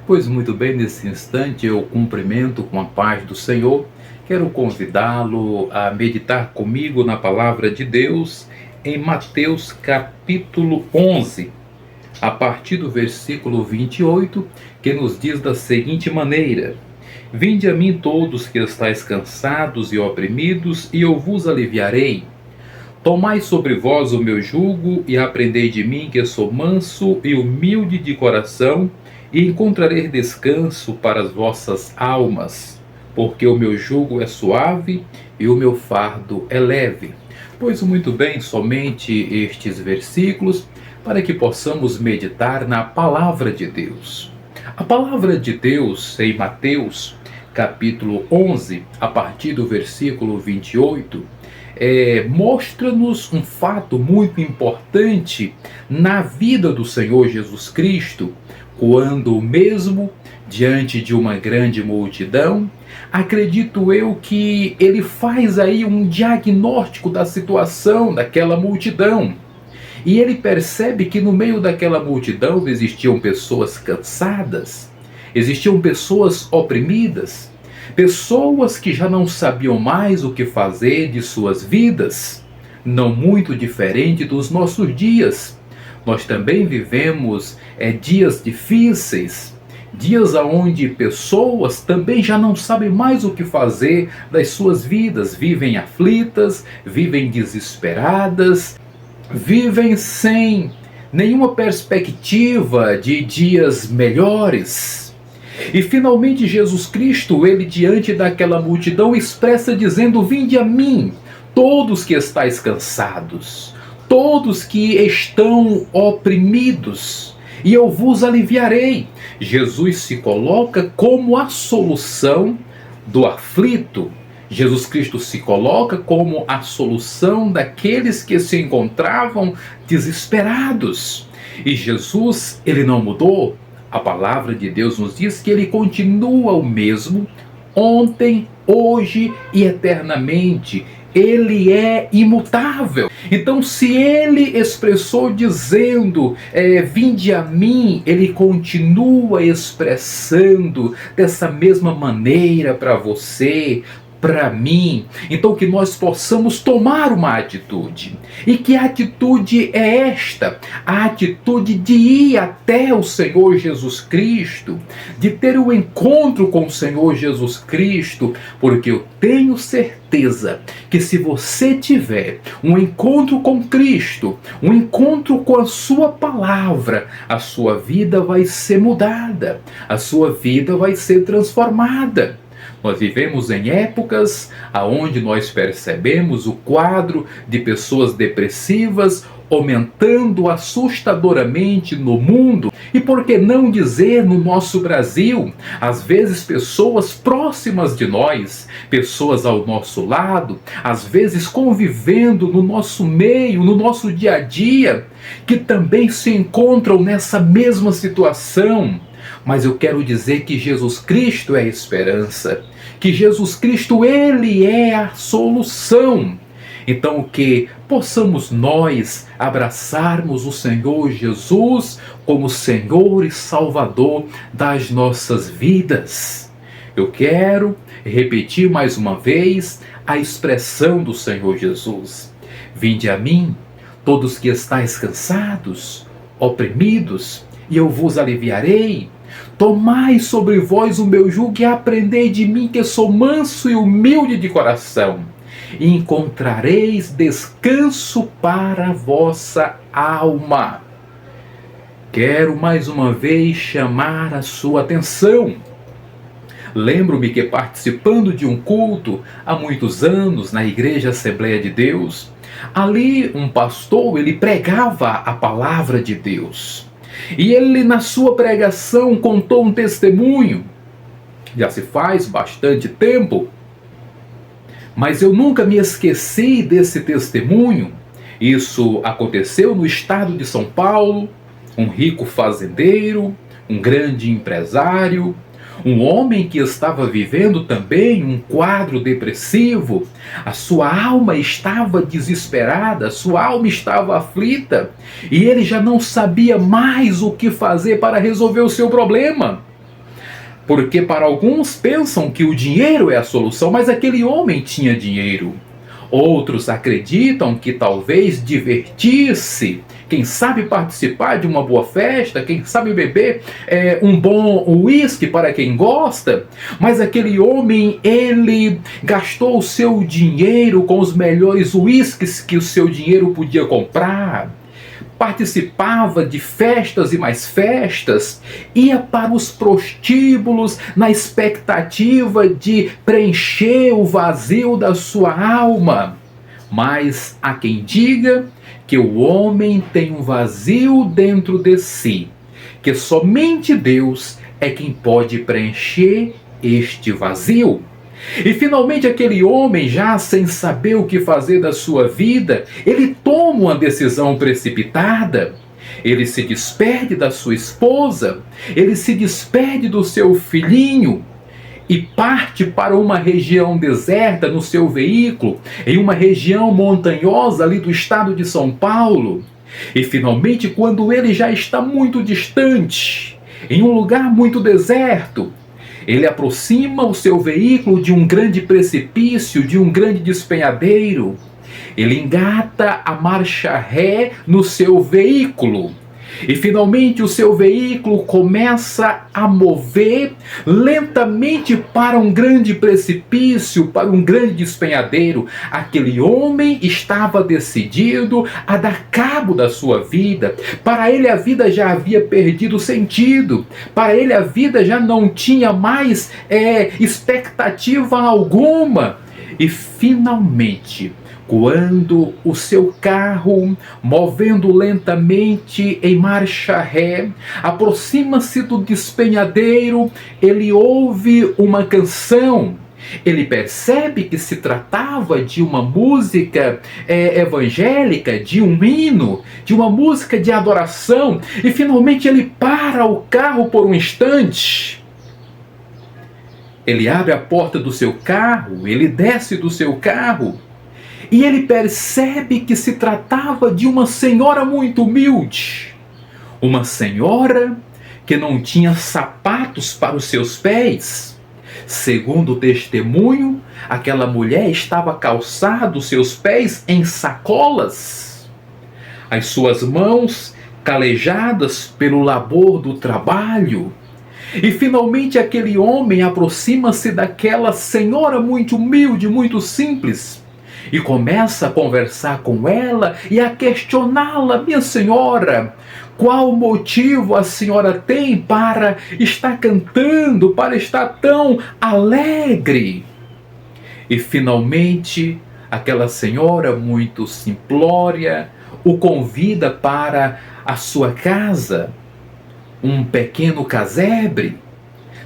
Pois muito bem, nesse instante eu cumprimento com a paz do Senhor. Quero convidá-lo a meditar comigo na palavra de Deus em Mateus capítulo 11, a partir do versículo 28, que nos diz da seguinte maneira: Vinde a mim todos que estáis cansados e oprimidos, e eu vos aliviarei. Tomai sobre vós o meu jugo e aprendei de mim, que sou manso e humilde de coração, e encontrareis descanso para as vossas almas, porque o meu jugo é suave e o meu fardo é leve. Pois muito bem, somente estes versículos para que possamos meditar na palavra de Deus. A palavra de Deus em Mateus capítulo 11, a partir do versículo 28, mostra-nos um fato muito importante na vida do Senhor Jesus Cristo, quando mesmo diante de uma grande multidão, acredito eu que ele faz aí um diagnóstico da situação daquela multidão. E ele percebe que no meio daquela multidão existiam pessoas cansadas, existiam pessoas oprimidas, pessoas que já não sabiam mais o que fazer de suas vidas, não muito diferente dos nossos dias. Nós também vivemos dias difíceis, dias onde pessoas também já não sabem mais o que fazer das suas vidas, vivem aflitas, vivem desesperadas, vivem sem nenhuma perspectiva de dias melhores. E finalmente Jesus Cristo, ele diante daquela multidão expressa dizendo: Vinde a mim, todos que estáis cansados, todos que estão oprimidos, e eu vos aliviarei. Jesus se coloca como a solução do aflito. Jesus Cristo se coloca como a solução daqueles que se encontravam desesperados. E Jesus, ele não mudou. A palavra de Deus nos diz que ele continua o mesmo ontem, hoje e eternamente. Ele é imutável. Então, se ele expressou dizendo, vinde a mim, ele continua expressando dessa mesma maneira para você, para mim. Então que nós possamos tomar uma atitude. E que atitude é esta? A atitude de ir até o Senhor Jesus Cristo, de ter um encontro com o Senhor Jesus Cristo, porque eu tenho certeza que se você tiver um encontro com Cristo, um encontro com a sua palavra, a sua vida vai ser mudada, a sua vida vai ser transformada. Nós vivemos em épocas onde nós percebemos o quadro de pessoas depressivas aumentando assustadoramente no mundo, e por que não dizer no nosso Brasil, às vezes pessoas próximas de nós, pessoas ao nosso lado, às vezes convivendo no nosso meio, no nosso dia a dia, que também se encontram nessa mesma situação. Mas eu quero dizer que Jesus Cristo é a esperança, que Jesus Cristo, ele é a solução. Então que possamos nós abraçarmos o Senhor Jesus como Senhor e Salvador das nossas vidas. Eu quero repetir mais uma vez a expressão do Senhor Jesus: Vinde a mim, todos que estáis cansados, oprimidos, e eu vos aliviarei. Tomai sobre vós o meu jugo e aprendei de mim, que sou manso e humilde de coração, e encontrareis descanso para a vossa alma. Quero mais uma vez chamar a sua atenção. Lembro-me que participando de um culto há muitos anos na Igreja Assembleia de Deus, ali um pastor, ele pregava a palavra de Deus. E ele, na sua pregação, contou um testemunho. Já se faz bastante tempo, mas eu nunca me esqueci desse testemunho. Isso aconteceu no estado de São Paulo. Um rico fazendeiro, um grande empresário, um homem que estava vivendo também um quadro depressivo. A sua alma estava desesperada, a sua alma estava aflita, e ele já não sabia mais o que fazer para resolver o seu problema. Porque para alguns pensam que o dinheiro é a solução, mas aquele homem tinha dinheiro. Outros acreditam que talvez divertir-se, quem sabe participar de uma boa festa, quem sabe beber um bom uísque para quem gosta, mas aquele homem, ele gastou o seu dinheiro com os melhores uísques que o seu dinheiro podia comprar, participava de festas e mais festas, ia para os prostíbulos na expectativa de preencher o vazio da sua alma. Mas há quem diga que o homem tem um vazio dentro de si, que somente Deus é quem pode preencher este vazio. E finalmente aquele homem, já sem saber o que fazer da sua vida, ele toma uma decisão precipitada. Ele se despede da sua esposa, ele se despede do seu filhinho e parte para uma região deserta no seu veículo, em uma região montanhosa ali do estado de São Paulo. E finalmente, quando ele já está muito distante, em um lugar muito deserto, ele aproxima o seu veículo de um grande precipício, de um grande despenhadeiro. Ele engata a marcha ré no seu veículo. E finalmente o seu veículo começa a mover lentamente para um grande precipício, para um grande despenhadeiro. Aquele homem estava decidido a dar cabo da sua vida. Para ele a vida já havia perdido sentido. Para ele a vida já não tinha mais expectativa alguma. E finalmente, quando o seu carro, movendo lentamente em marcha ré, aproxima-se do despenhadeiro, ele ouve uma canção. Ele percebe que se tratava de uma música evangélica, de um hino, de uma música de adoração. E finalmente ele para o carro por um instante. Ele abre a porta do seu carro, ele desce do seu carro. E ele percebe que se tratava de uma senhora muito humilde. Uma senhora que não tinha sapatos para os seus pés. Segundo o testemunho, aquela mulher estava calçada os seus pés em sacolas. As suas mãos calejadas pelo labor do trabalho. E finalmente aquele homem aproxima-se daquela senhora muito humilde, muito simples, e começa a conversar com ela e a questioná-la: minha senhora, qual motivo a senhora tem para estar cantando, para estar tão alegre? E finalmente aquela senhora muito simplória o convida para a sua casa, um pequeno casebre.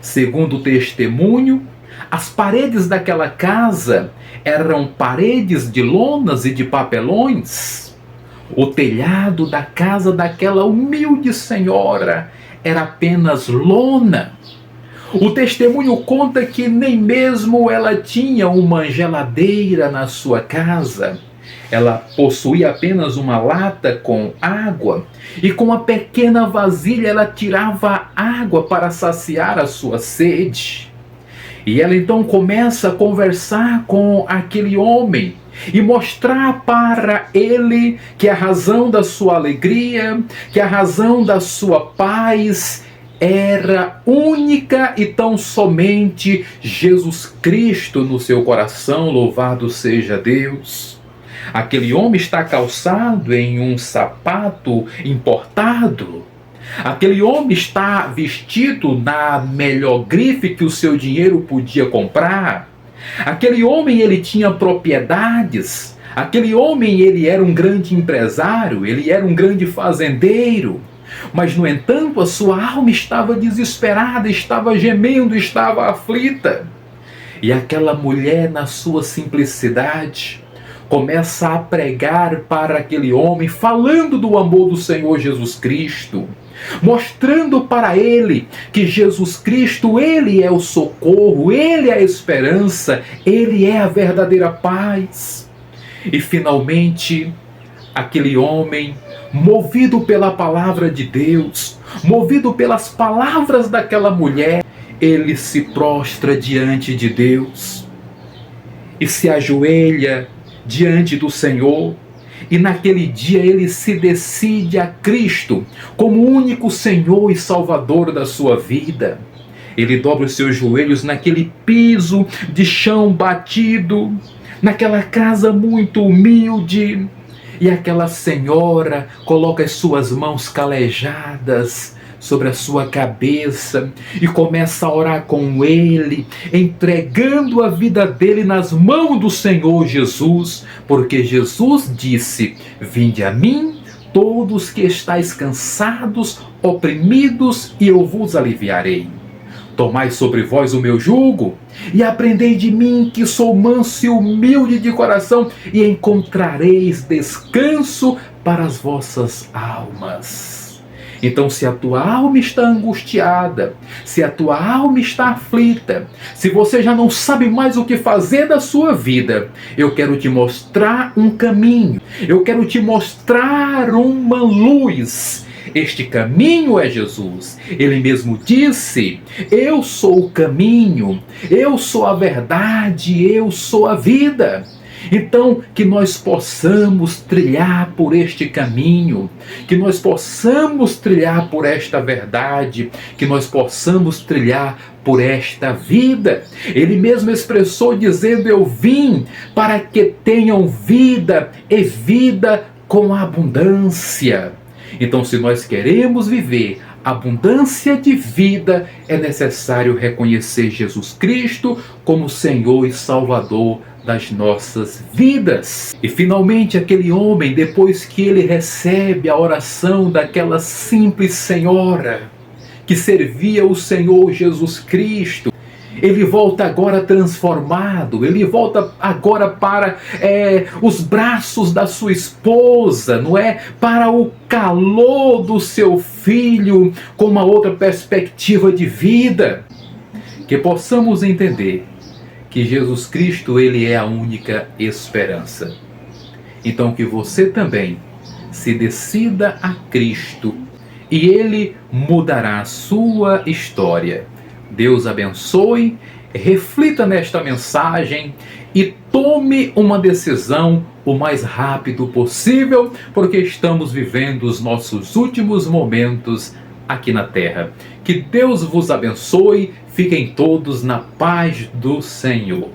Segundo o testemunho, as paredes daquela casa eram paredes de lonas e de papelões. O telhado da casa daquela humilde senhora era apenas lona. O testemunho conta que nem mesmo ela tinha uma geladeira na sua casa. Ela possuía apenas uma lata com água, e com uma pequena vasilha ela tirava água para saciar a sua sede. E ela então começa a conversar com aquele homem e mostrar para ele que a razão da sua alegria, que a razão da sua paz era única e tão somente Jesus Cristo no seu coração. Louvado seja Deus! Aquele homem está calçado em um sapato importado. Aquele homem está vestido na melhor grife que o seu dinheiro podia comprar. Aquele homem, ele tinha propriedades. Aquele homem, ele era um grande empresário, ele era um grande fazendeiro. Mas, no entanto, a sua alma estava desesperada, estava gemendo, estava aflita. E aquela mulher, na sua simplicidade, começa a pregar para aquele homem, falando do amor do Senhor Jesus Cristo, mostrando para ele que Jesus Cristo, ele é o socorro, ele é a esperança, ele é a verdadeira paz. E finalmente, aquele homem, movido pela palavra de Deus, movido pelas palavras daquela mulher, ele se prostra diante de Deus e se ajoelha diante do Senhor. E naquele dia ele se decide a Cristo como único Senhor e Salvador da sua vida. Ele dobra os seus joelhos naquele piso de chão batido, naquela casa muito humilde. E aquela senhora coloca as suas mãos calejadas sobre a sua cabeça e começa a orar com ele, entregando a vida dele nas mãos do Senhor Jesus, porque Jesus disse: vinde a mim, todos que estáis cansados, oprimidos, e eu vos aliviarei. Tomai sobre vós o meu jugo e aprendei de mim, que sou manso e humilde de coração, e encontrareis descanso para as vossas almas. Então, se a tua alma está angustiada, se a tua alma está aflita, se você já não sabe mais o que fazer da sua vida, eu quero te mostrar um caminho, eu quero te mostrar uma luz. Este caminho é Jesus. Ele mesmo disse: eu sou o caminho, eu sou a verdade, eu sou a vida. Então, que nós possamos trilhar por este caminho, que nós possamos trilhar por esta verdade, que nós possamos trilhar por esta vida. Ele mesmo expressou dizendo: eu vim para que tenham vida e vida com abundância. Então, se nós queremos viver abundância de vida, é necessário reconhecer Jesus Cristo como Senhor e Salvador das nossas vidas. E finalmente aquele homem, depois que ele recebe a oração daquela simples senhora que servia o Senhor Jesus Cristo, ele volta agora transformado, ele volta agora para os braços da sua esposa, não é? Para o calor do seu filho, com uma outra perspectiva de vida. Que possamos entender que Jesus Cristo, ele é a única esperança. Então que você também se decida a Cristo e ele mudará a sua história. Deus abençoe, reflita nesta mensagem e tome uma decisão o mais rápido possível, porque estamos vivendo os nossos últimos momentos aqui na Terra. Que Deus vos abençoe, fiquem todos na paz do Senhor.